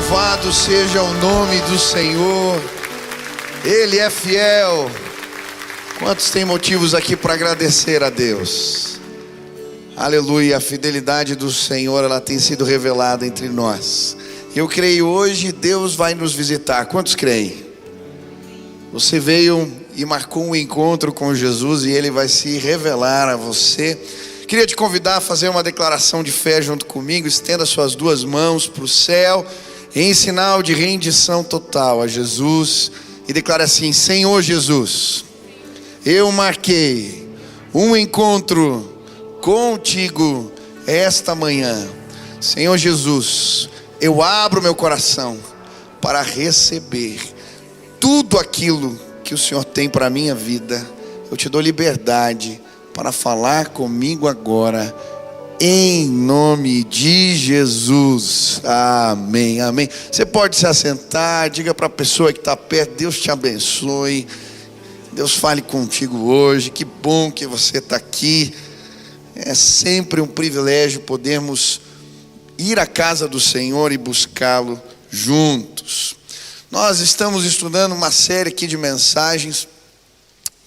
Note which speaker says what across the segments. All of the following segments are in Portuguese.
Speaker 1: Louvado seja o nome do Senhor, Ele é fiel. Quantos têm motivos aqui para agradecer a Deus? Aleluia, a fidelidade do Senhor, ela tem sido revelada entre nós. Eu creio hoje Deus vai nos visitar. Quantos creem? Você veio e marcou um encontro com Jesus e Ele vai se revelar a você. Queria te convidar a fazer uma declaração de fé junto comigo. Estenda suas duas mãos para o céu em sinal de rendição total a Jesus e declare assim: Senhor Jesus, eu marquei um encontro contigo esta manhã. Senhor Jesus, eu abro meu coração para receber tudo aquilo que o Senhor tem para a minha vida. Eu te dou liberdade para falar comigo agora, em nome de Jesus. Amém, amém. Você pode se assentar, diga para a pessoa que está perto: Deus te abençoe, Deus fale contigo hoje. Que bom que você está aqui. É sempre um privilégio podermos ir à casa do Senhor e buscá-lo juntos. Nós estamos estudando uma série aqui de mensagens,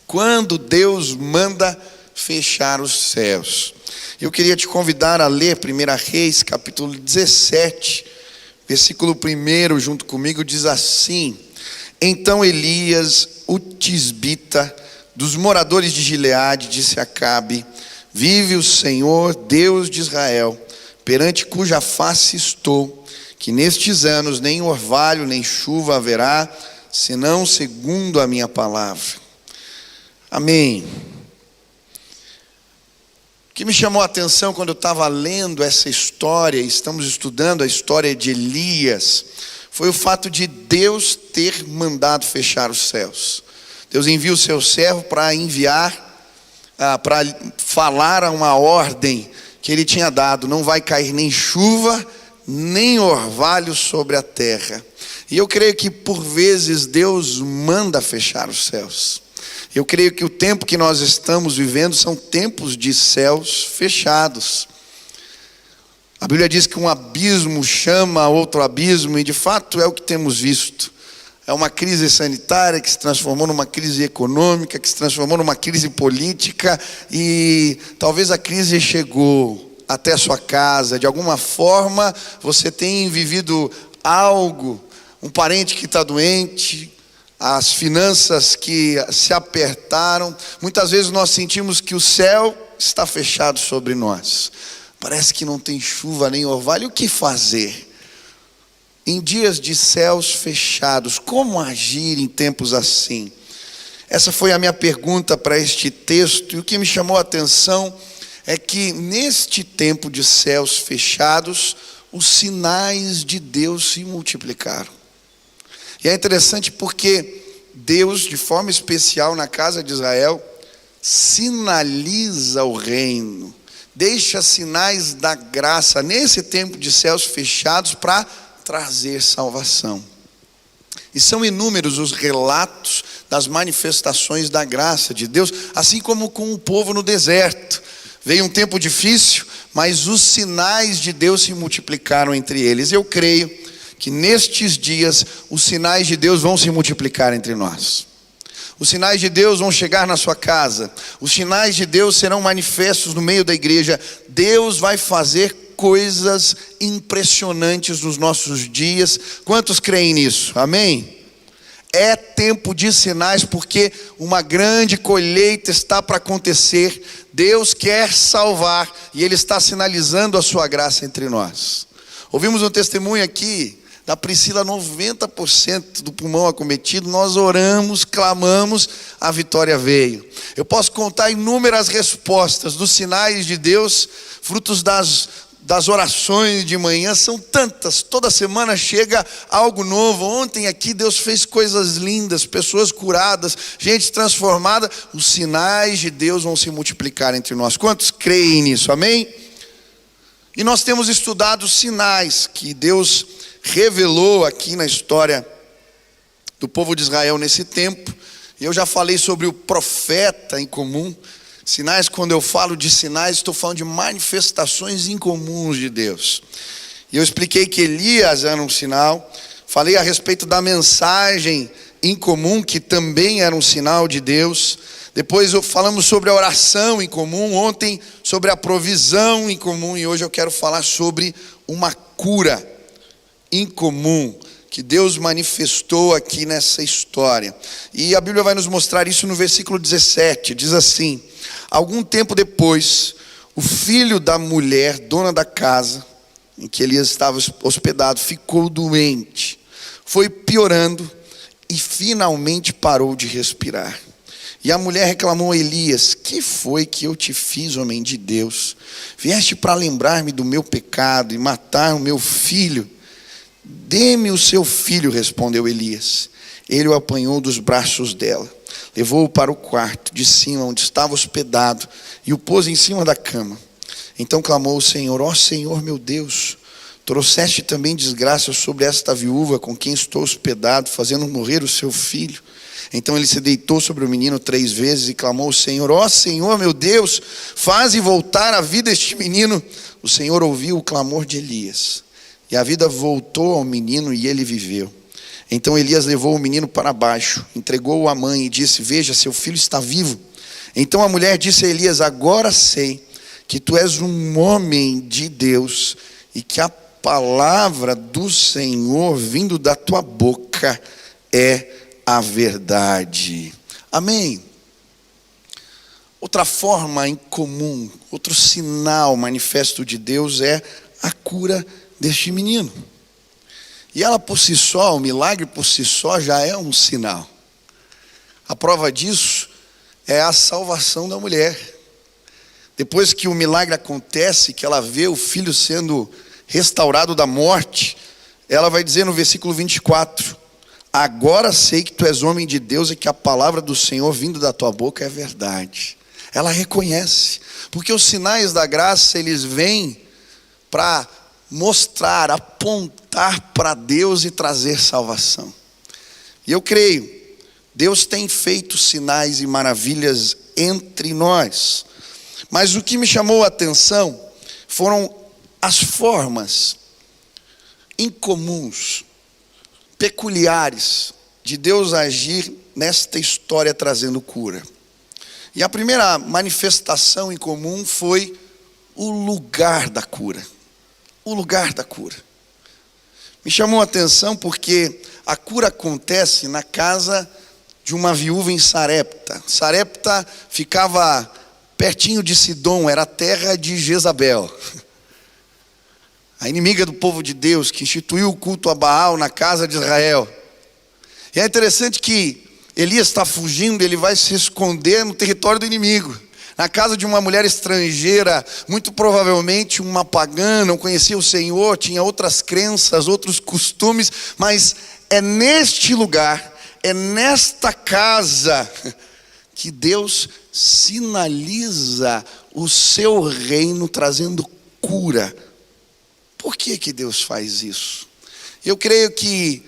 Speaker 1: quando Deus manda fechar os céus. Eu queria te convidar a ler 1 Reis, capítulo 17, versículo 1, junto comigo, diz assim: Então Elias, o tisbita, dos moradores de Gileade, disse a Acabe: Vive o Senhor, Deus de Israel, perante cuja face estou, que nestes anos nem orvalho nem chuva haverá, senão segundo a minha palavra. Amém. O que me chamou a atenção quando eu estava lendo essa história, estamos estudando a história de Elias, foi o fato de Deus ter mandado fechar os céus. Deus envia o seu servo para para falar uma ordem que ele tinha dado: não vai cair nem chuva, nem orvalho sobre a terra. E eu creio que por vezes Deus manda fechar os céus. Eu creio que o tempo que nós estamos vivendo são tempos de céus fechados. A Bíblia diz que um abismo chama outro abismo, e de fato é o que temos visto. É uma crise sanitária que se transformou numa crise econômica, que se transformou numa crise política, e talvez a crise chegou até a sua casa. De alguma forma você tem vivido algo, um parente que está doente, as finanças que se apertaram. Muitas vezes nós sentimos que o céu está fechado sobre nós. Parece que não tem chuva nem orvalho. O que fazer? Em dias de céus fechados, como agir em tempos assim? Essa foi a minha pergunta para este texto. E o que me chamou a atenção é que neste tempo de céus fechados, os sinais de Deus se multiplicaram. E é interessante porque Deus, de forma especial na casa de Israel, sinaliza o reino, deixa sinais da graça nesse tempo de céus fechados para trazer salvação. E são inúmeros os relatos das manifestações da graça de Deus, assim como com o povo no deserto. Veio um tempo difícil, mas os sinais de Deus se multiplicaram entre eles. Eu creio que nestes dias os sinais de Deus vão se multiplicar entre nós. Os sinais de Deus vão chegar na sua casa. Os sinais de Deus serão manifestos no meio da igreja. Deus vai fazer coisas impressionantes nos nossos dias. Quantos creem nisso? Amém? É tempo de sinais, porque uma grande colheita está para acontecer. Deus quer salvar e Ele está sinalizando a sua graça entre nós. Ouvimos um testemunho aqui da Priscila, 90% do pulmão acometido. Nós oramos, clamamos, a vitória veio. Eu posso contar inúmeras respostas dos sinais de Deus, frutos das orações de manhã, são tantas. Toda semana chega algo novo. Ontem aqui Deus fez coisas lindas, pessoas curadas, gente transformada. Os sinais de Deus vão se multiplicar entre nós. Quantos creem nisso? Amém? E nós temos estudado os sinais que Deus revelou aqui na história do povo de Israel nesse tempo. E eu já falei sobre o profeta em comum. Sinais, quando eu falo de sinais, estou falando de manifestações incomuns de Deus. E eu expliquei que Elias era um sinal. Falei a respeito da mensagem em comum, que também era um sinal de Deus. Depois falamos sobre a oração em comum. Ontem sobre a provisão em comum. E hoje eu quero falar sobre uma cura em comum que Deus manifestou aqui nessa história. E a Bíblia vai nos mostrar isso no versículo 17. Diz assim: algum tempo depois, o filho da mulher, dona da casa em que Elias estava hospedado, ficou doente. Foi piorando e finalmente parou de respirar. E a mulher reclamou a Elias: que foi que eu te fiz, homem de Deus? Vieste para lembrar-me do meu pecado e matar o meu filho? Dê-me o seu filho, respondeu Elias. Ele o apanhou dos braços dela, levou-o para o quarto de cima, onde estava hospedado, e o pôs em cima da cama. Então clamou o Senhor: ó Senhor meu Deus, trouxeste também desgraça sobre esta viúva com quem estou hospedado, fazendo morrer o seu filho. Então ele se deitou sobre o menino 3 vezes e clamou ao Senhor: ó Senhor meu Deus, faze voltar a vida este menino. O Senhor ouviu o clamor de Elias, e a vida voltou ao menino e ele viveu. Então Elias levou o menino para baixo, entregou-o à mãe e disse: veja, seu filho está vivo. Então a mulher disse a Elias: agora sei que tu és um homem de Deus e que a palavra do Senhor vindo da tua boca é a verdade. Amém. Outra forma em comum, outro sinal manifesto de Deus é a cura deste menino. E ela por si só, o milagre por si só já é um sinal. A prova disso é a salvação da mulher. Depois que o milagre acontece, que ela vê o filho sendo restaurado da morte, ela vai dizer no versículo 24: agora sei que tu és homem de Deus e que a palavra do Senhor vindo da tua boca é verdade. Ela reconhece, porque os sinais da graça, eles vêm para mostrar, apontar para Deus e trazer salvação. E eu creio, Deus tem feito sinais e maravilhas entre nós. Mas o que me chamou a atenção foram as formas incomuns, peculiares de Deus agir nesta história trazendo cura. E a primeira manifestação em comum foi o lugar da cura. O lugar da cura. Me chamou a atenção porque a cura acontece na casa de uma viúva em Sarepta. Sarepta ficava pertinho de Sidom, era a terra de Jezabel, a inimiga do povo de Deus, que instituiu o culto a Baal na casa de Israel. E é interessante que Elias está fugindo, ele vai se esconder no território do inimigo, na casa de uma mulher estrangeira, muito provavelmente uma pagã, não conhecia o Senhor, tinha outras crenças, outros costumes, mas é neste lugar, é nesta casa, que Deus sinaliza o seu reino trazendo cura. Por que que Deus faz isso? Eu creio que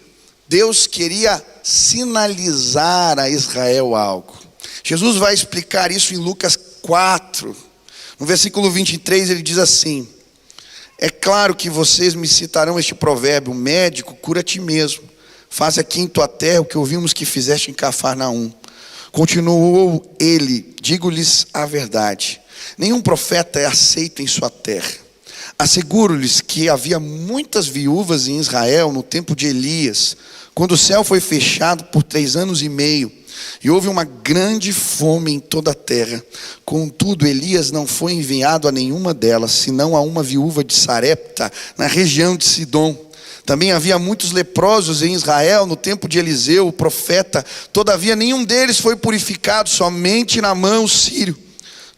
Speaker 1: Deus queria sinalizar a Israel algo. Jesus vai explicar isso em Lucas 4, no versículo 23, ele diz assim: é claro que vocês me citarão este provérbio: médico, cura a ti mesmo, faz aqui em tua terra o que ouvimos que fizeste em Cafarnaum. Continuou ele: digo-lhes a verdade, nenhum profeta é aceito em sua terra. Asseguro-lhes que havia muitas viúvas em Israel no tempo de Elias, quando o céu foi fechado por 3 anos e meio, e houve uma grande fome em toda a terra. Contudo, Elias não foi enviado a nenhuma delas, senão a uma viúva de Sarepta, na região de Sidom. Também havia muitos leprosos em Israel no tempo de Eliseu, o profeta. Todavia nenhum deles foi purificado, somente Naamã, o sírio.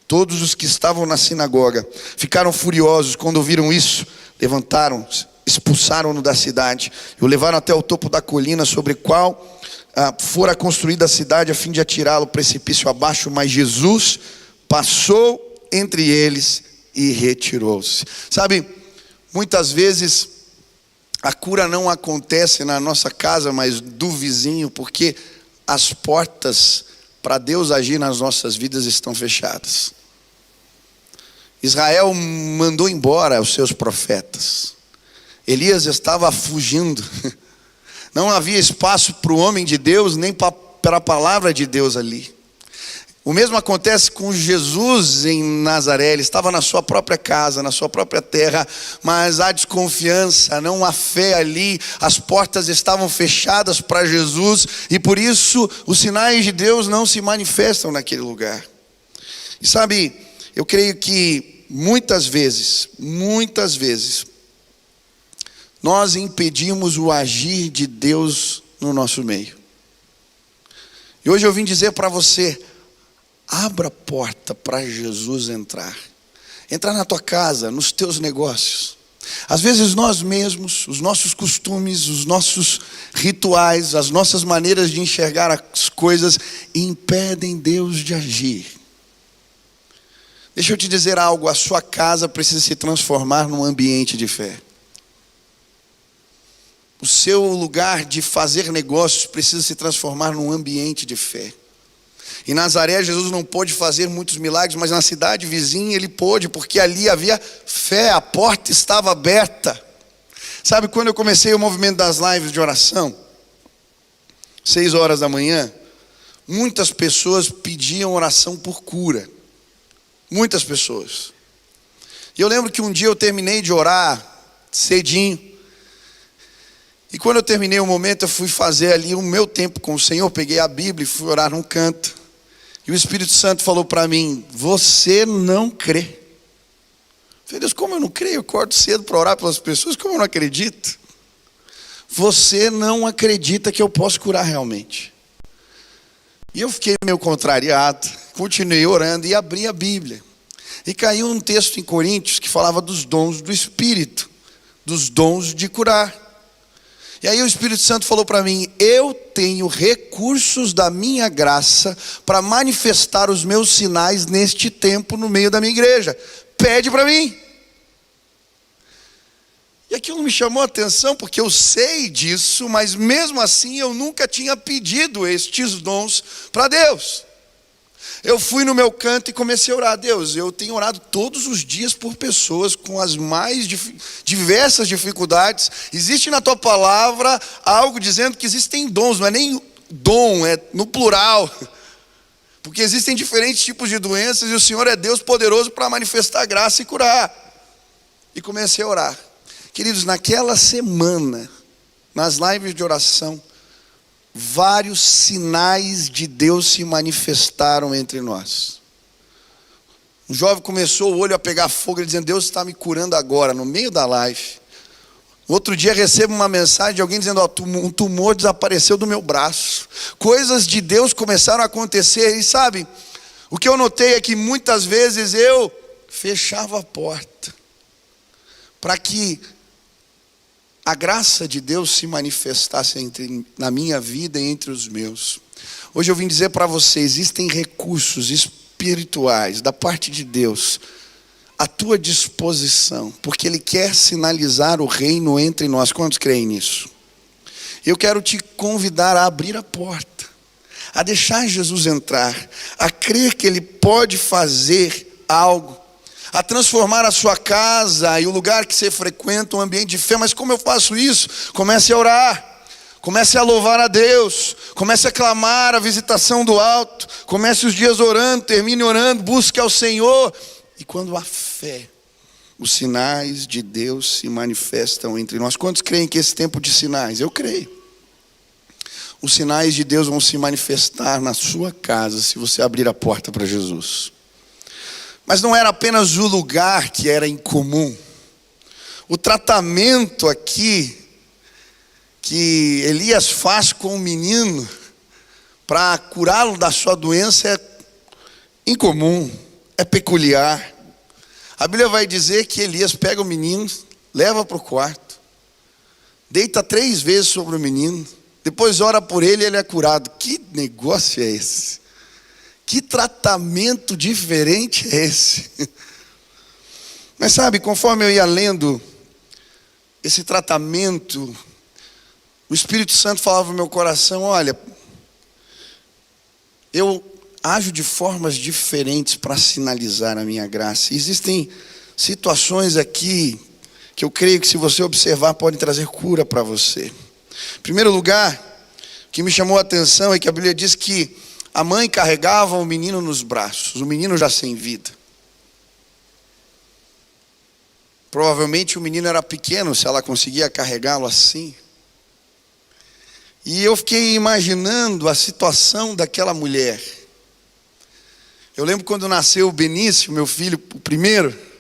Speaker 1: Todos os que estavam na sinagoga ficaram furiosos quando ouviram isso. Levantaram-se, expulsaram-no da cidade e o levaram até o topo da colina sobre qual fora construída a cidade, a fim de atirá-lo precipício abaixo. Mas Jesus passou entre eles e retirou-se. Sabe, muitas vezes a cura não acontece na nossa casa, mas do vizinho, porque as portas para Deus agir nas nossas vidas estão fechadas. Israel mandou embora os seus profetas. Elias estava fugindo. Não havia espaço para o homem de Deus, nem para a palavra de Deus ali. O mesmo acontece com Jesus em Nazaré. Ele estava na sua própria casa, na sua própria terra, mas há desconfiança, não há fé ali. As portas estavam fechadas para Jesus e por isso os sinais de Deus não se manifestam naquele lugar. E sabe, eu creio que muitas vezes, nós impedimos o agir de Deus no nosso meio. E hoje eu vim dizer para você: abra a porta para Jesus entrar na tua casa, nos teus negócios. Às vezes nós mesmos, os nossos costumes, os nossos rituais, as nossas maneiras de enxergar as coisas impedem Deus de agir. Deixa eu te dizer algo: a sua casa precisa se transformar num ambiente de fé. O seu lugar de fazer negócios precisa se transformar num ambiente de fé. Em Nazaré, Jesus não pôde fazer muitos milagres, mas na cidade vizinha ele pôde, porque ali havia fé, a porta estava aberta. Sabe, quando eu comecei o movimento das lives de oração, 6 horas da manhã, muitas pessoas pediam oração por cura. Muitas pessoas. E eu lembro que um dia eu terminei de orar cedinho. E quando eu terminei o momento, eu fui fazer ali o meu tempo com o Senhor, peguei a Bíblia e fui orar num canto. E o Espírito Santo falou para mim: você não crê. Eu falei: Deus, como eu não creio? Eu acordo cedo para orar pelas pessoas, como eu não acredito? Você não acredita que eu posso curar realmente. E eu fiquei meio contrariado, continuei orando e abri a Bíblia. E caiu um texto em Coríntios que falava dos dons do Espírito, dos dons de curar. E aí o Espírito Santo falou para mim: eu tenho recursos da minha graça para manifestar os meus sinais neste tempo no meio da minha igreja. Pede para mim. E aquilo me chamou a atenção, porque eu sei disso, mas mesmo assim eu nunca tinha pedido estes dons para Deus. Eu fui no meu canto e comecei a orar: Deus, eu tenho orado todos os dias por pessoas com as mais diversas dificuldades. Existe na tua palavra algo dizendo que existem dons, não é nem dom, é no plural. Porque existem diferentes tipos de doenças e o Senhor é Deus poderoso para manifestar graça e curar. E comecei a orar. Queridos, naquela semana, nas lives de oração, vários sinais de Deus se manifestaram entre nós. Um jovem começou o olho a pegar fogo, ele dizendo: Deus está me curando agora, no meio da live. Outro dia recebo uma mensagem de alguém dizendo: um tumor desapareceu do meu braço. Coisas de Deus começaram a acontecer. E sabe, o que eu notei é que muitas vezes eu fechava a porta para que a graça de Deus se manifestasse na minha vida e entre os meus. Hoje eu vim dizer para você: existem recursos espirituais da parte de Deus à tua disposição, porque Ele quer sinalizar o reino entre nós. Quantos creem nisso? Eu quero te convidar a abrir a porta, a deixar Jesus entrar, a crer que Ele pode fazer algo, a transformar a sua casa e o lugar que você frequenta um ambiente de fé. Mas como eu faço isso? Comece a orar, comece a louvar a Deus, comece a clamar a visitação do alto, comece os dias orando, termine orando, busque ao Senhor. E quando há fé, os sinais de Deus se manifestam entre nós. Quantos creem que esse tempo de sinais? Eu creio. Os sinais de Deus vão se manifestar na sua casa se você abrir a porta para Jesus. Mas não era apenas o lugar que era incomum. O tratamento aqui que Elias faz com o menino para curá-lo da sua doença é incomum, é peculiar. A Bíblia vai dizer que Elias pega o menino, leva para o quarto, deita 3 vezes sobre o menino, depois ora por ele e ele é curado. Que negócio é esse? Que tratamento diferente é esse? Mas sabe, conforme eu ia lendo esse tratamento, o Espírito Santo falava no meu coração: olha, eu ajo de formas diferentes para sinalizar a minha graça. Existem situações aqui que eu creio que, se você observar, podem trazer cura para você. Em primeiro lugar, o que me chamou a atenção é que a Bíblia diz que a mãe carregava o menino nos braços, o menino já sem vida. Provavelmente o menino era pequeno, se ela conseguia carregá-lo assim. E eu fiquei imaginando a situação daquela mulher. Eu lembro quando nasceu o Benício, meu filho, o primeiro.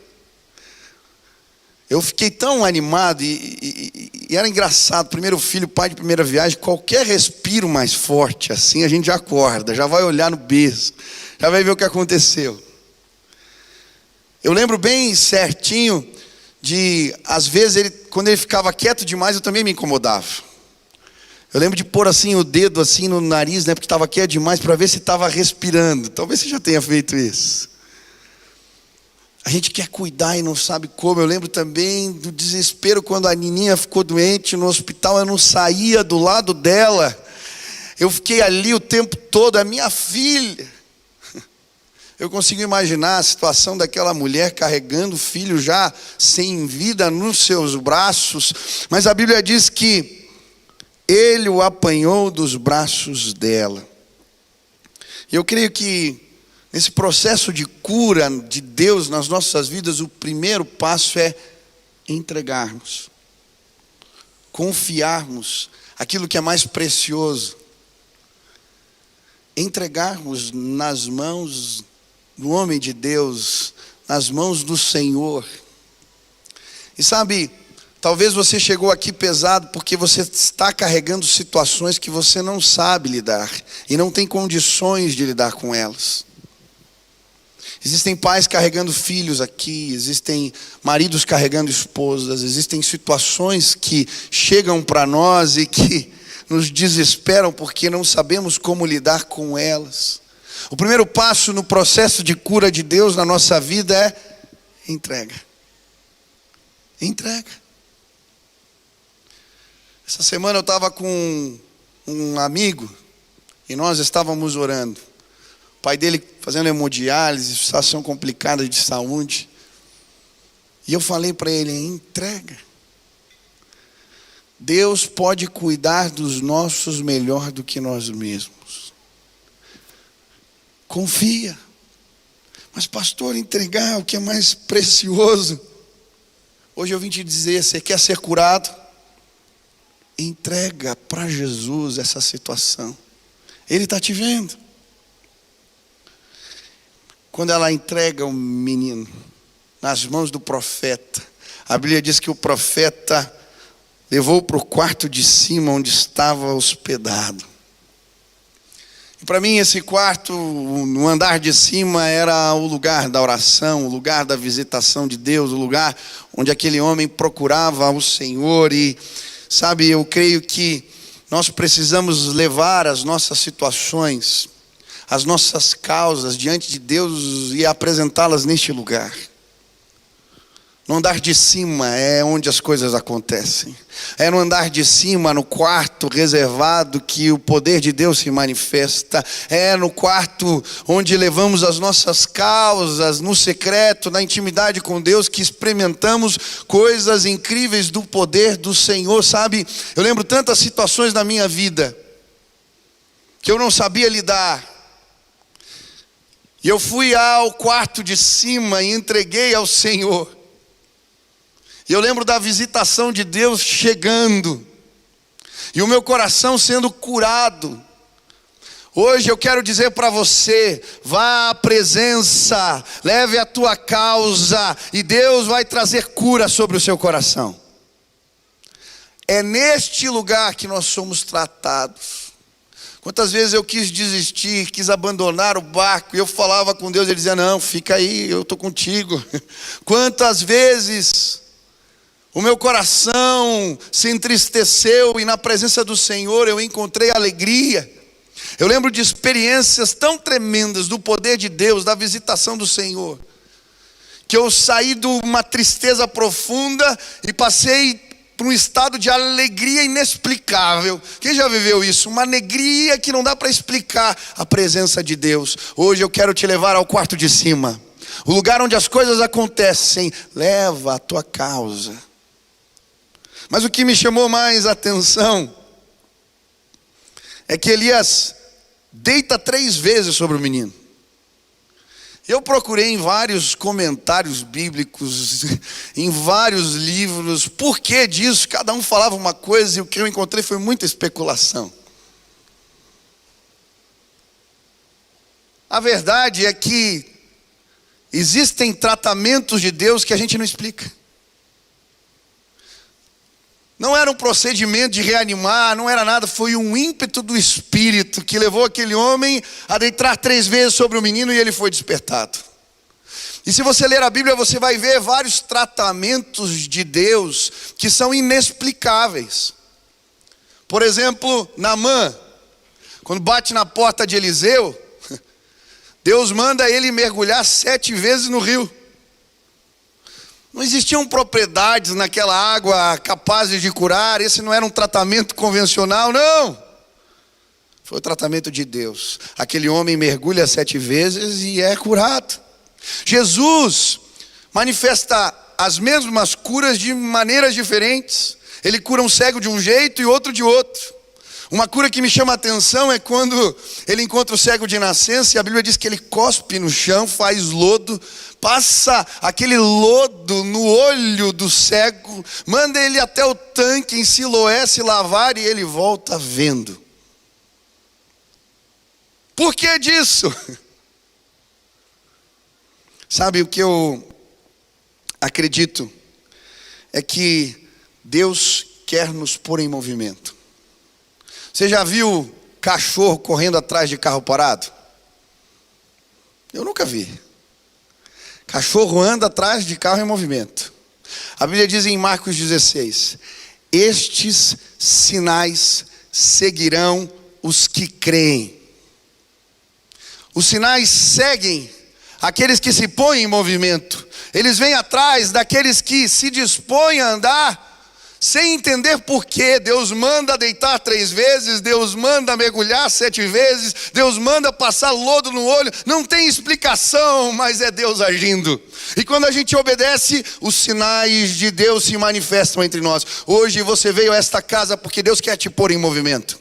Speaker 1: Eu fiquei tão animado e era engraçado. Primeiro filho, pai de primeira viagem, qualquer respiro mais forte assim, a gente já acorda, já vai olhar no berço, já vai ver o que aconteceu. Eu lembro bem certinho de, às vezes, quando ele ficava quieto demais, eu também me incomodava. Eu lembro de pôr assim o dedo assim no nariz, né, porque estava quieto demais, para ver se estava respirando. Talvez você já tenha feito isso. A gente quer cuidar e não sabe como. Eu lembro também do desespero quando a Nininha ficou doente no hospital. Eu não saía do lado dela. Eu fiquei ali o tempo todo, a minha filha. Eu consigo imaginar a situação daquela mulher carregando o filho já sem vida nos seus braços. Mas a Bíblia diz que ele o apanhou dos braços dela. E eu creio que nesse processo de cura de Deus nas nossas vidas, o primeiro passo é entregarmos, confiarmos aquilo que é mais precioso, entregarmos nas mãos do homem de Deus, nas mãos do Senhor. E sabe, talvez você chegou aqui pesado porque você está carregando situações que você não sabe lidar e não tem condições de lidar com elas. Existem pais carregando filhos aqui, existem maridos carregando esposas, existem situações que chegam para nós e que nos desesperam porque não sabemos como lidar com elas. O primeiro passo no processo de cura de Deus na nossa vida é entrega. Entrega. Essa semana eu estava com um amigo e nós estávamos orando. O pai dele fazendo hemodiálise, situação complicada de saúde. E eu falei para ele: entrega. Deus pode cuidar dos nossos melhor do que nós mesmos. Confia. Mas pastor, entregar o que é mais precioso. Hoje eu vim te dizer, você quer ser curado? Entrega para Jesus essa situação. Ele está te vendo. Quando ela entrega o menino nas mãos do profeta, a Bíblia diz que o profeta levou para o quarto de cima, onde estava hospedado. E para mim esse quarto, no andar de cima, era o lugar da oração, o lugar da visitação de Deus, o lugar onde aquele homem procurava o Senhor. E sabe, eu creio que nós precisamos levar as nossas situações, as nossas causas diante de Deus e apresentá-las neste lugar. No andar de cima é onde as coisas acontecem. É no andar de cima, no quarto reservado, que o poder de Deus se manifesta. É no quarto onde levamos as nossas causas, no secreto, na intimidade com Deus, que experimentamos coisas incríveis do poder do Senhor. Sabe, eu lembro tantas situações na minha vida que eu não sabia lidar. E eu fui ao quarto de cima e entreguei ao Senhor. E eu lembro da visitação de Deus chegando. E o meu coração sendo curado. Hoje eu quero dizer para você, vá à presença, leve a tua causa, e Deus vai trazer cura sobre o seu coração. É neste lugar que nós somos tratados. Quantas vezes eu quis desistir, quis abandonar o barco, e eu falava com Deus, ele dizia: não, fica aí, eu estou contigo. Quantas vezes o meu coração se entristeceu e na presença do Senhor eu encontrei alegria. Eu lembro de experiências tão tremendas do poder de Deus, da visitação do Senhor, que eu saí de uma tristeza profunda e passei para um estado de alegria inexplicável. Quem já viveu isso? Uma alegria que não dá para explicar a presença de Deus. Hoje eu quero te levar ao quarto de cima, o lugar onde as coisas acontecem. Leva a tua causa, Mas o que me chamou mais a atenção é que Elias deita 3 vezes sobre o menino. Eu procurei em vários comentários bíblicos, em vários livros, por que disso? Cada um falava uma coisa e o que eu encontrei foi muita especulação. A verdade é que existem tratamentos de Deus que a gente não explica. Não era um procedimento de reanimar, não era nada, foi um ímpeto do Espírito que levou aquele homem a deitar 3 vezes sobre o menino e ele foi despertado. E se você ler a Bíblia, você vai ver vários tratamentos de Deus que são inexplicáveis. Por exemplo, Naamã, quando bate na porta de Eliseu, Deus manda ele mergulhar 7 vezes no rio. Não existiam propriedades naquela água capazes de curar. Esse não era um tratamento convencional, não. Foi o tratamento de Deus. Aquele homem mergulha 7 vezes e é curado. Jesus manifesta as mesmas curas de maneiras diferentes. Ele cura um cego de um jeito e outro de outro. Uma cura que me chama a atenção é quando ele encontra o cego de nascença e a Bíblia diz que ele cospe no chão, faz lodo, passa aquele lodo no olho do cego, manda ele até o tanque em Siloé se lavar e ele volta vendo. Por que disso? Sabe o que eu acredito? É que Deus quer nos pôr em movimento. Você já viu cachorro correndo atrás de carro parado? Eu nunca vi. Cachorro anda atrás de carro em movimento. A Bíblia diz em Marcos 16: estes sinais seguirão os que creem. Os sinais seguem aqueles que se põem em movimento. Eles vêm atrás daqueles que se dispõem a andar sem entender por quê. Deus manda deitar 3 vezes, Deus manda mergulhar 7 vezes, Deus manda passar lodo no olho. Não tem explicação, mas é Deus agindo. E quando a gente obedece, os sinais de Deus se manifestam entre nós. Hoje você veio a esta casa porque Deus quer te pôr em movimento.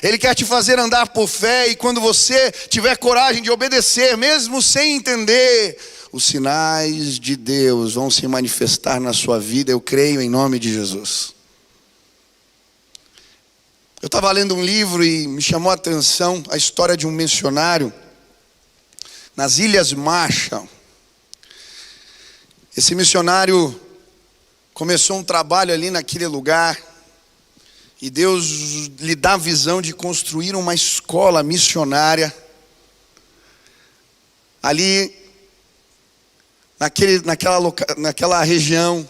Speaker 1: Ele quer te fazer andar por fé, e quando você tiver coragem de obedecer, mesmo sem entender, os sinais de Deus vão se manifestar na sua vida, eu creio em nome de Jesus. Eu estava lendo um livro e me chamou a atenção a história de um missionário nas Ilhas Marshall. Esse missionário começou um trabalho ali naquele lugar, e Deus lhe dá a visão de construir uma escola missionária ali naquela região.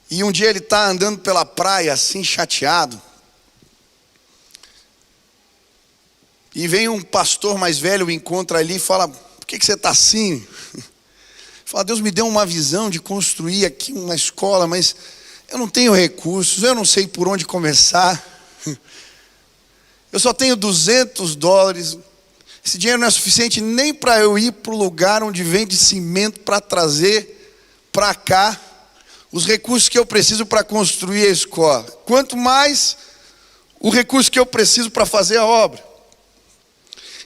Speaker 1: E um dia ele está andando pela praia assim chateado, e vem um pastor mais velho, o encontra ali e fala: por que você está assim? Fala: Deus me deu uma visão de construir aqui uma escola, mas eu não tenho recursos, eu não sei por onde começar. Eu só tenho $200. Esse dinheiro não é suficiente nem para eu ir para o lugar onde vende cimento para trazer para cá os recursos que eu preciso para construir a escola. Quanto mais o recurso que eu preciso para fazer a obra.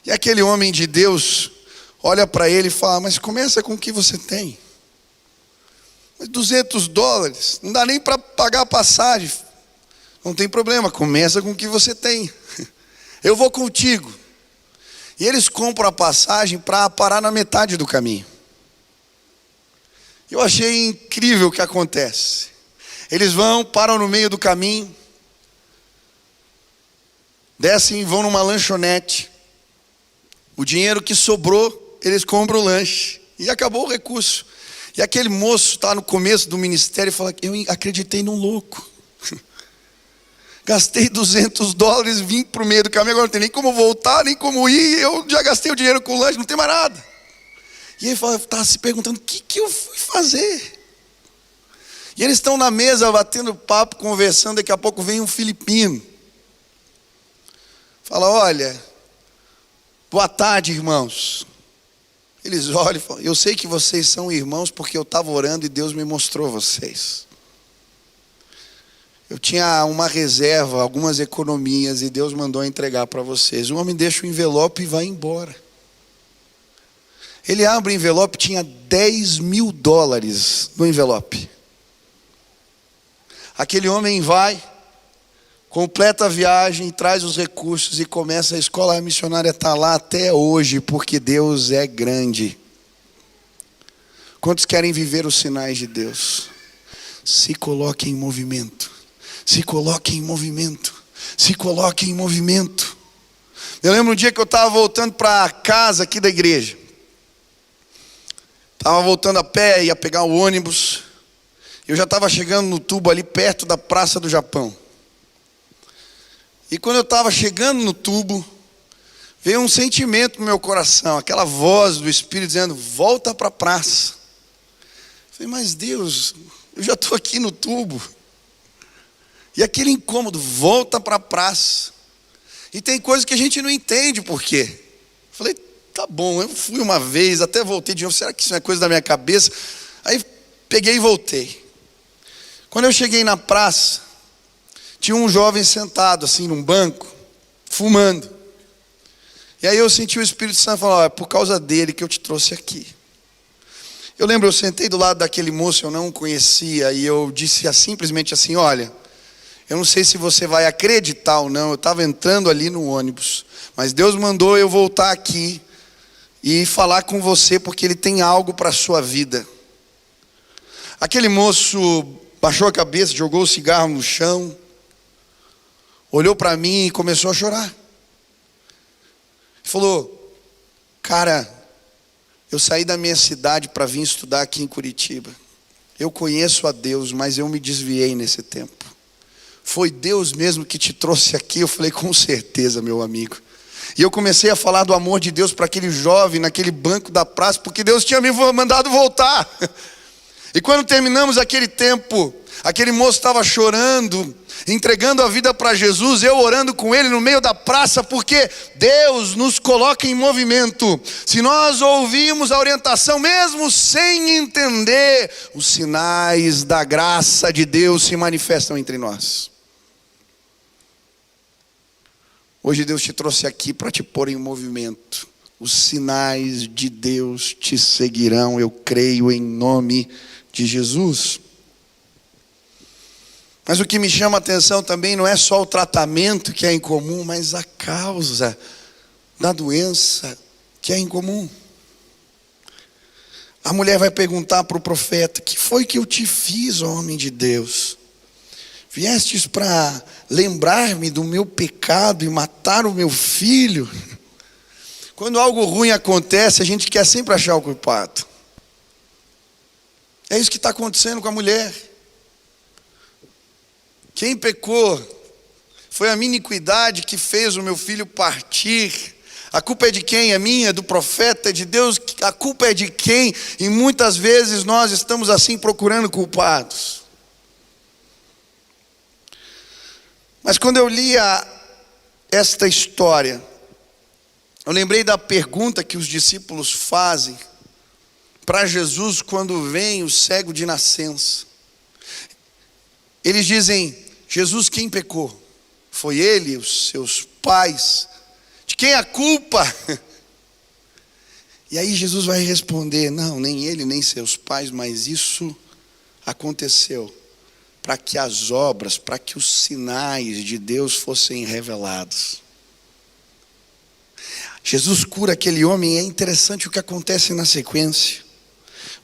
Speaker 1: E aquele homem de Deus olha para ele e fala: mas começa com o que você tem. Mas $200, não dá nem para pagar a passagem. Não tem problema, começa com o que você tem. Eu vou contigo. E eles compram a passagem para parar na metade do caminho. Eu achei incrível o que acontece. Eles vão, param no meio do caminho, descem e vão numa lanchonete. O dinheiro que sobrou, eles compram o lanche. E acabou o recurso. E aquele moço está no começo do ministério e fala: eu acreditei num louco. Gastei $200, vim para o meio do caminho, agora não tem nem como voltar, nem como ir. Eu já gastei o dinheiro com o lanche, não tem mais nada. E ele está se perguntando: o que eu fui fazer? E eles estão na mesa batendo papo, conversando. Daqui a pouco vem um filipino. Fala: olha, boa tarde, irmãos. Eles olham e falam: eu sei que vocês são irmãos porque eu estava orando e Deus me mostrou vocês. eu tinha uma reserva, algumas economias, e Deus mandou entregar para vocês. O homem deixa o envelope e vai embora. Ele abre o envelope, tinha $10.000 no envelope. Aquele homem vai, completa a viagem, traz os recursos e começa a escola missionária. Está lá até hoje, porque Deus é grande. Quantos querem viver os sinais de Deus? Se coloque em movimento. Se coloque em movimento. Se coloque em movimento. Eu lembro um dia que eu estava voltando para a casa aqui da igreja. Estava voltando a pé, ia pegar o ônibus. Eu já estava chegando no tubo ali perto da Praça do Japão. E quando eu estava chegando no tubo, veio um sentimento no meu coração. Aquela voz do Espírito dizendo, volta para a praça. Eu falei, mas Deus, eu já estou aqui no tubo. E aquele incômodo, volta para a praça. E tem coisas que a gente não entende por quê. Eu falei, tá bom, eu fui uma vez, até voltei de novo. Será que isso não é coisa da minha cabeça? Aí peguei e voltei. Quando eu cheguei na praça, tinha um jovem sentado assim num banco, fumando. E aí eu senti o Espírito Santo falar, é por causa dele que eu te trouxe aqui. Eu lembro, eu sentei do lado daquele moço, eu não conhecia, e eu disse simplesmente assim, olha, eu não sei se você vai acreditar ou não, eu estava entrando ali no ônibus, mas Deus mandou eu voltar aqui e falar com você, porque Ele tem algo para a sua vida. Aquele moço baixou a cabeça, jogou o cigarro no chão, olhou para mim e começou a chorar. Ele falou, cara, eu saí da minha cidade para vir estudar aqui em Curitiba. Eu conheço a Deus, mas eu me desviei nesse tempo. Foi Deus mesmo que te trouxe aqui? Eu falei, com certeza, meu amigo. E eu comecei a falar do amor de Deus para aquele jovem naquele banco da praça, porque Deus tinha me mandado voltar. E quando terminamos aquele tempo, aquele moço estava chorando, entregando a vida para Jesus, eu orando com ele no meio da praça, porque Deus nos coloca em movimento. Se nós ouvirmos a orientação, mesmo sem entender, os sinais da graça de Deus se manifestam entre nós. Hoje Deus te trouxe aqui para te pôr em movimento. Os sinais de Deus te seguirão, eu creio em nome de Jesus. Mas o que me chama a atenção também não é só o tratamento que é incomum, mas a causa da doença que é incomum. A mulher vai perguntar para o profeta, que foi que eu te fiz, homem de Deus? Viestes para lembrar-me do meu pecado e matar o meu filho? Quando algo ruim acontece, a gente quer sempre achar o culpado. É isso que está acontecendo com a mulher. Quem pecou foi a minha iniquidade que fez o meu filho partir. A culpa é de quem? É minha, do profeta, é de Deus. A culpa é de quem? E muitas vezes nós estamos assim procurando culpados. Mas quando eu lia esta história, eu lembrei da pergunta que os discípulos fazem para Jesus quando vem o cego de nascença. Eles dizem, Jesus, quem pecou? Foi ele, os seus pais? De quem a culpa? E aí Jesus vai responder, não, nem ele, nem seus pais, mas isso aconteceu para que as obras, para que os sinais de Deus fossem revelados. Jesus cura aquele homem, e é interessante o que acontece na sequência.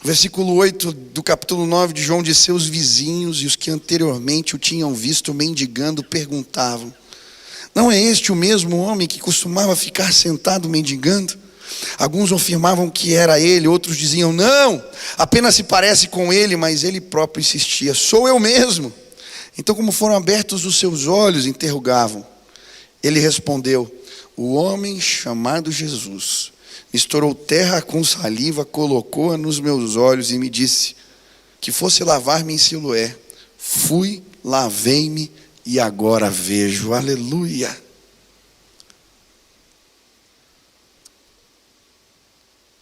Speaker 1: O versículo 8 do capítulo 9 de João diz, seus vizinhos e os que anteriormente o tinham visto mendigando perguntavam, não é este o mesmo homem que costumava ficar sentado mendigando? Alguns afirmavam que era ele, outros diziam, não, apenas se parece com ele, mas ele próprio insistia, sou eu mesmo. Então, como foram abertos os seus olhos, interrogavam. Ele respondeu, o homem chamado Jesus misturou terra com saliva, colocou-a nos meus olhos e me disse que fosse lavar-me em Siloé. Fui, lavei-me e agora vejo. Aleluia.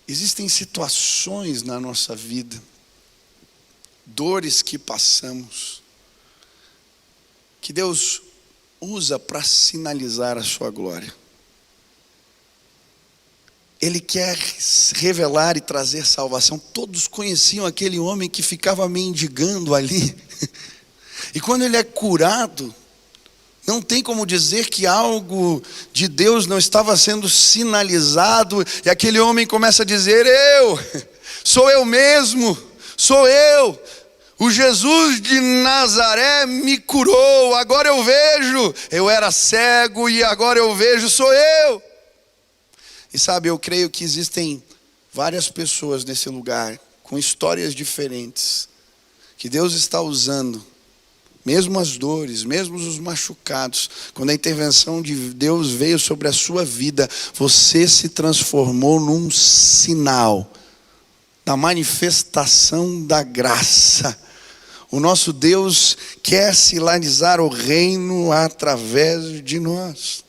Speaker 1: Existem situações na nossa vida, dores que passamos, que Deus usa para sinalizar a sua glória. Ele quer revelar e trazer salvação. Todos conheciam aquele homem que ficava mendigando ali. E quando ele é curado, não tem como dizer que algo de Deus não estava sendo sinalizado. E aquele homem começa a dizer: sou eu mesmo, sou eu. O Jesus de Nazaré me curou, agora eu vejo. Eu era cego e agora eu vejo, sou eu. E sabe, eu creio que existem várias pessoas nesse lugar, com histórias diferentes, que Deus está usando, mesmo as dores, mesmo os machucados. Quando a intervenção de Deus veio sobre a sua vida, você se transformou num sinal da manifestação da graça. O nosso Deus quer sinalizar o reino através de nós.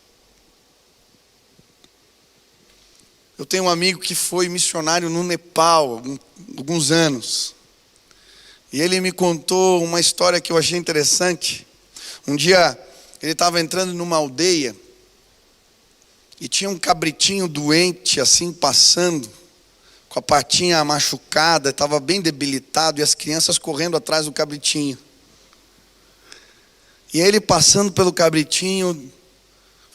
Speaker 1: Eu tenho um amigo que foi missionário no Nepal há alguns anos. E ele me contou uma história que eu achei interessante. Um dia ele estava entrando numa aldeia e tinha um cabritinho doente assim passando, com a patinha machucada, estava bem debilitado, e as crianças correndo atrás do cabritinho. E ele passando pelo cabritinho,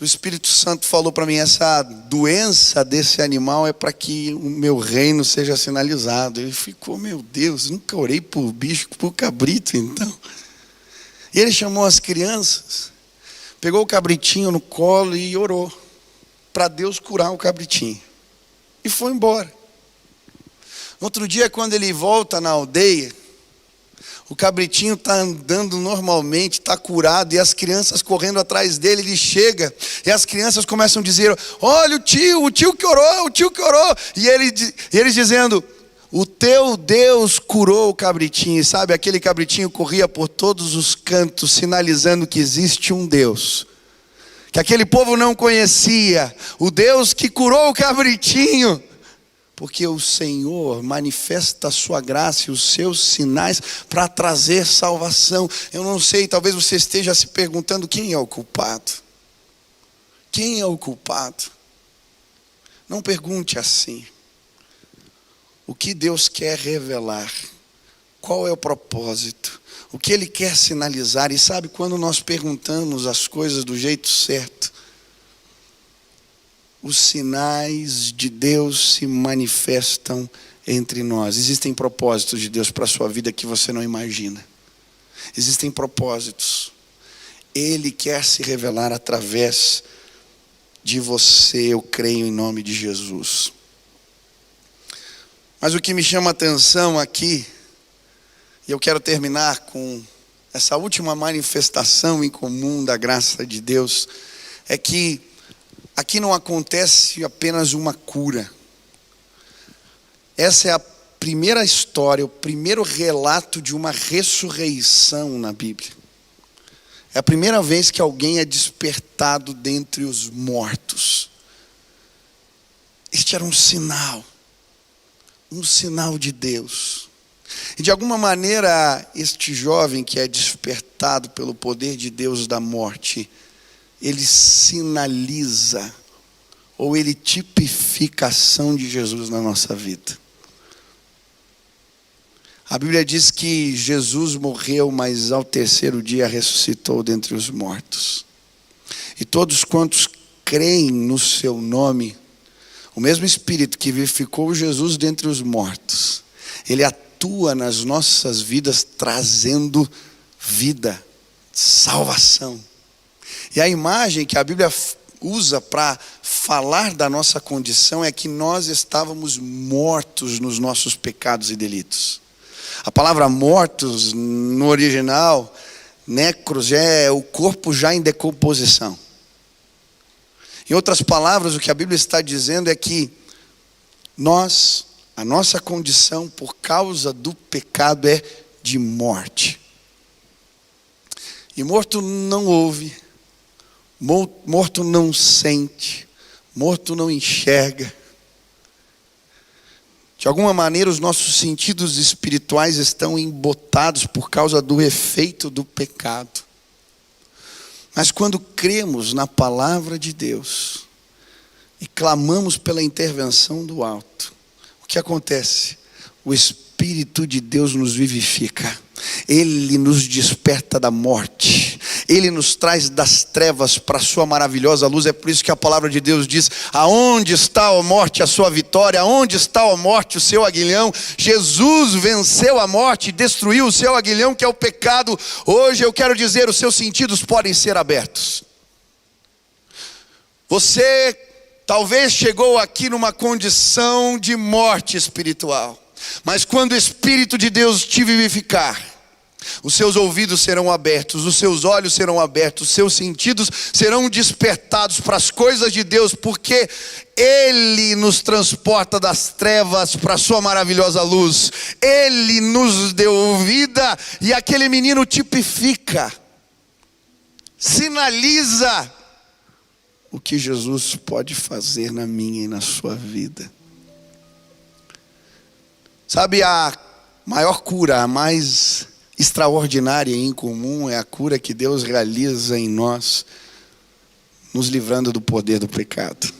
Speaker 1: o Espírito Santo falou para mim: essa doença desse animal é para que o meu reino seja sinalizado. Ele ficou: meu Deus, nunca orei por bicho, por cabrito então. E ele chamou as crianças, pegou o cabritinho no colo e orou para Deus curar o cabritinho. E foi embora. No outro dia, quando ele volta na aldeia, o cabritinho está andando normalmente, está curado, e as crianças correndo atrás dele. Ele chega e as crianças começam a dizer: olha o tio que orou, e eles dizendo: o teu Deus curou o cabritinho. E sabe, aquele cabritinho corria por todos os cantos, sinalizando que existe um Deus que aquele povo não conhecia, o Deus que curou o cabritinho. Porque o Senhor manifesta a sua graça e os seus sinais para trazer salvação. Eu não sei, talvez você esteja se perguntando: quem é o culpado? Quem é o culpado? Não pergunte assim. O que Deus quer revelar? Qual é o propósito? O que Ele quer sinalizar? E sabe, quando nós perguntamos as coisas do jeito certo, os sinais de Deus se manifestam entre nós. Existem propósitos de Deus para a sua vida que você não imagina. Existem propósitos. Ele quer se revelar através de você, eu creio, em nome de Jesus. Mas o que me chama a atenção aqui, e eu quero terminar com essa última manifestação em comum da graça de Deus, é que aqui não acontece apenas uma cura. Essa é a primeira história, o primeiro relato de uma ressurreição na Bíblia. É a primeira vez que alguém é despertado dentre os mortos. Este era um sinal de Deus. E de alguma maneira, este jovem que é despertado pelo poder de Deus da morte, ele sinaliza, ou ele tipifica a ação de Jesus na nossa vida. A Bíblia diz que Jesus morreu, mas ao terceiro dia ressuscitou dentre os mortos. E todos quantos creem no seu nome, o mesmo Espírito que vivificou Jesus dentre os mortos, ele atua nas nossas vidas trazendo vida, salvação. E a imagem que a Bíblia usa para falar da nossa condição é que nós estávamos mortos nos nossos pecados e delitos. A palavra mortos no original, necros, é o corpo já em decomposição. Em outras palavras, o que a Bíblia está dizendo é que a nossa condição por causa do pecado é de morte. E morto não ouve, morto não sente, morto não enxerga. De alguma maneira, os nossos sentidos espirituais estão embotados por causa do efeito do pecado. Mas quando cremos na palavra de Deus e clamamos pela intervenção do alto, o que acontece? O Espírito de Deus nos vivifica. Ele nos desperta da morte. Ele nos traz das trevas para a sua maravilhosa luz. É por isso que a palavra de Deus diz: aonde está, ó morte, a sua vitória? Aonde está, ó morte, o seu aguilhão? Jesus venceu a morte, destruiu o seu aguilhão, que é o pecado. Hoje eu quero dizer, os seus sentidos podem ser abertos. Você talvez chegou aqui numa condição de morte espiritual, mas quando o Espírito de Deus te vivificar, os seus ouvidos serão abertos, os seus olhos serão abertos, os seus sentidos serão despertados para as coisas de Deus, porque Ele nos transporta das trevas para a sua maravilhosa luz. Ele nos deu vida, e aquele menino tipifica, sinaliza o que Jesus pode fazer na minha e na sua vida. Sabe, a maior cura, a mais extraordinária e incomum é a cura que Deus realiza em nós, nos livrando do poder do pecado.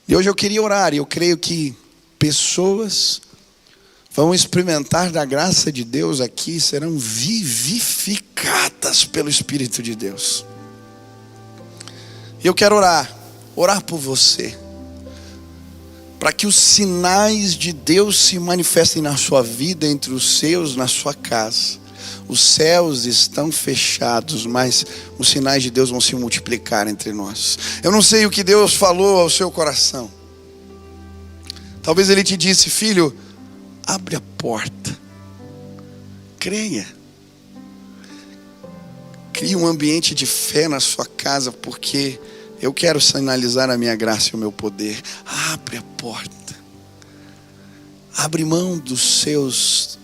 Speaker 1: E hoje eu queria orar, e eu creio que pessoas vão experimentar da graça de Deus aqui, serão vivificadas pelo Espírito de Deus. E eu quero orar por você, para que os sinais de Deus se manifestem na sua vida, entre os seus, na sua casa. Os céus estão fechados, mas os sinais de Deus vão se multiplicar entre nós. Eu não sei o que Deus falou ao seu coração. Talvez Ele te disse: filho, abre a porta, creia, crie um ambiente de fé na sua casa, porque eu quero sinalizar a minha graça e o meu poder. Abre a porta. Abre mão dos seus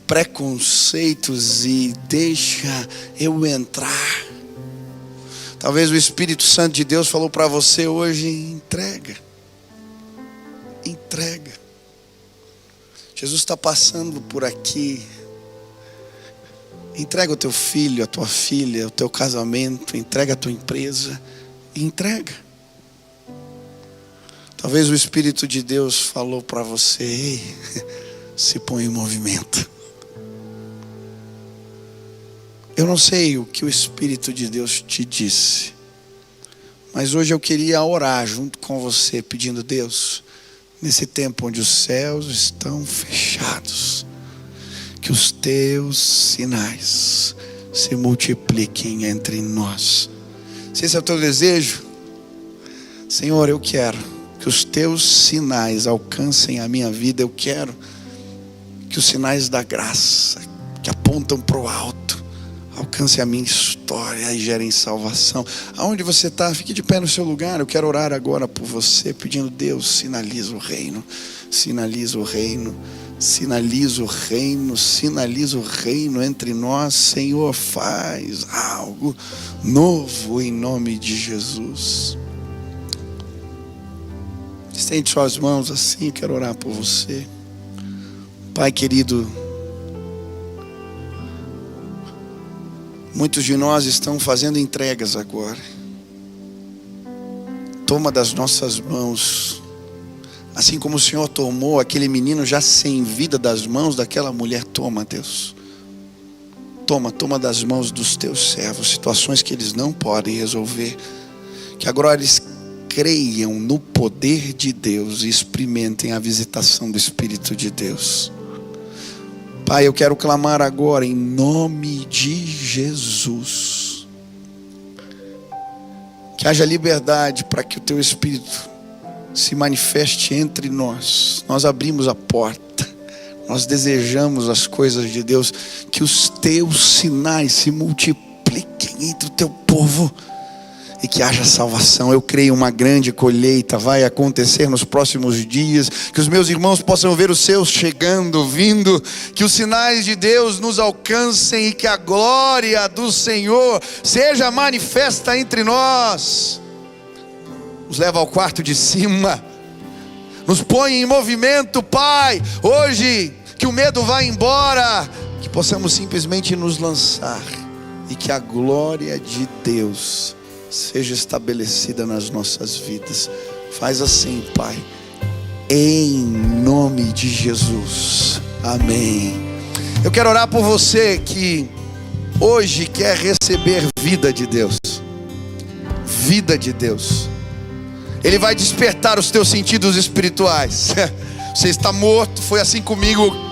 Speaker 1: preconceitos e deixa eu entrar. Talvez o Espírito Santo de Deus falou para você hoje: entrega. Entrega. Jesus está passando por aqui. Entrega o teu filho, a tua filha, o teu casamento. Entrega a tua empresa. Entrega. Talvez o Espírito de Deus falou para você: ei, se põe em movimento. Eu não sei o que o Espírito de Deus te disse, mas hoje eu queria orar junto com você, pedindo: Deus, nesse tempo onde os céus estão fechados, que os teus sinais se multipliquem entre nós. Se esse é o teu desejo, Senhor, eu quero que os teus sinais alcancem a minha vida. Eu quero que os sinais da graça, que apontam para o alto, alcancem a minha história e gerem salvação. Aonde você está, fique de pé no seu lugar. Eu quero orar agora por você, pedindo: Deus, sinaliza o reino, sinaliza o reino, sinaliza o reino, sinaliza o reino entre nós. Senhor, faz algo novo em nome de Jesus. Estende suas mãos assim, eu quero orar por você. Pai querido, muitos de nós estão fazendo entregas agora. Toma das nossas mãos, assim como o Senhor tomou aquele menino já sem vida das mãos daquela mulher. Toma, Deus. Toma das mãos dos teus servos situações que eles não podem resolver. Que agora eles creiam no poder de Deus e experimentem a visitação do Espírito de Deus. Pai, eu quero clamar agora em nome de Jesus, que haja liberdade para que o teu Espírito se manifeste entre nós. Nós abrimos a porta, nós desejamos as coisas de Deus, que os teus sinais se multipliquem entre o teu povo e que haja salvação. Eu creio uma grande colheita vai acontecer nos próximos dias, que os meus irmãos possam ver os seus chegando, vindo, que os sinais de Deus nos alcancem e que a glória do Senhor seja manifesta entre nós. Nos leva ao quarto de cima, nos põe em movimento, Pai. Hoje que o medo vá embora, que possamos simplesmente nos lançar e que a glória de Deus seja estabelecida nas nossas vidas. Faz assim, Pai, em nome de Jesus, amém. Eu quero orar por você que hoje quer receber vida de Deus. Vida de Deus. Ele vai despertar os teus sentidos espirituais. Você está morto, foi assim comigo.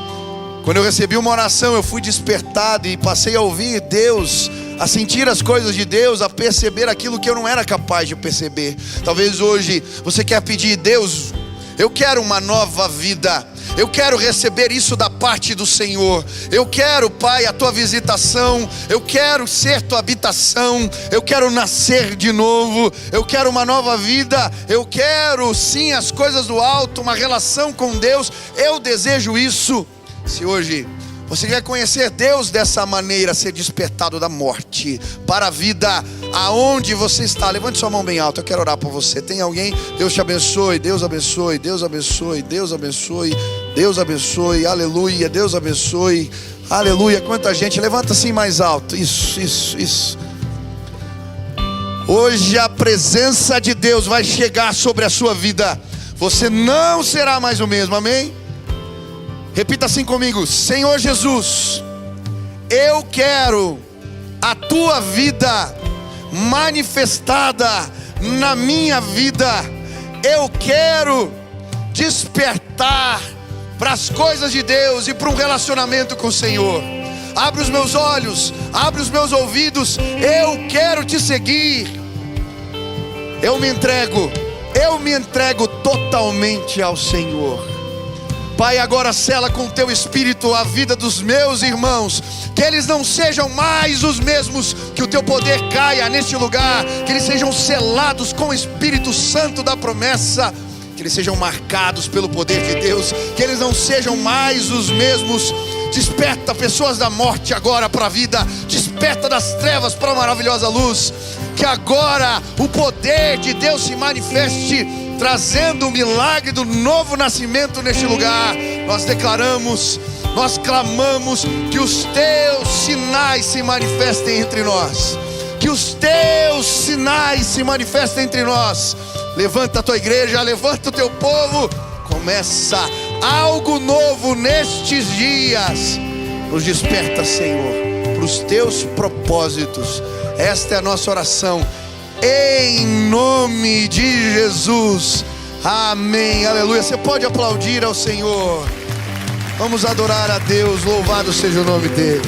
Speaker 1: Quando eu recebi uma oração, eu fui despertado e passei a ouvir Deus, a sentir as coisas de Deus, a perceber aquilo que eu não era capaz de perceber. Talvez hoje você quer pedir: Deus, eu quero uma nova vida. Eu quero receber isso da parte do Senhor. Eu quero, Pai, a tua visitação. Eu quero ser tua habitação. Eu quero nascer de novo. Eu quero uma nova vida. Eu quero sim as coisas do alto, uma relação com Deus. Eu desejo isso. Se hoje você quer conhecer Deus dessa maneira, ser despertado da morte para a vida, aonde você está, levante sua mão bem alta, eu quero orar por você. Tem alguém? Deus te abençoe, Deus abençoe, Deus abençoe, Deus abençoe, Deus abençoe, aleluia, Deus abençoe, aleluia. Quanta gente, levanta assim mais alto, isso. Hoje a presença de Deus vai chegar sobre a sua vida, você não será mais o mesmo, amém? Repita assim comigo: Senhor Jesus, eu quero a tua vida manifestada na minha vida. Eu quero despertar para as coisas de Deus e para um relacionamento com o Senhor. Abre os meus olhos, abre os meus ouvidos. Eu quero te seguir. Eu me entrego totalmente ao Senhor. Pai, agora sela com teu Espírito a vida dos meus irmãos, que eles não sejam mais os mesmos, que o teu poder caia neste lugar, que eles sejam selados com o Espírito Santo da promessa, que eles sejam marcados pelo poder de Deus, que eles não sejam mais os mesmos. Desperta pessoas da morte agora para a vida, desperta das trevas para a maravilhosa luz, que agora o poder de Deus se manifeste, trazendo o milagre do novo nascimento neste lugar. Nós declaramos, nós clamamos que os teus sinais se manifestem entre nós, que os teus sinais se manifestem entre nós. Levanta a tua igreja, levanta o teu povo, começa algo novo nestes dias. Nos desperta, Senhor, para os teus propósitos. Esta é a nossa oração, em nome de Jesus, amém, aleluia. Você pode aplaudir ao Senhor. Vamos adorar a Deus, louvado seja o nome dele.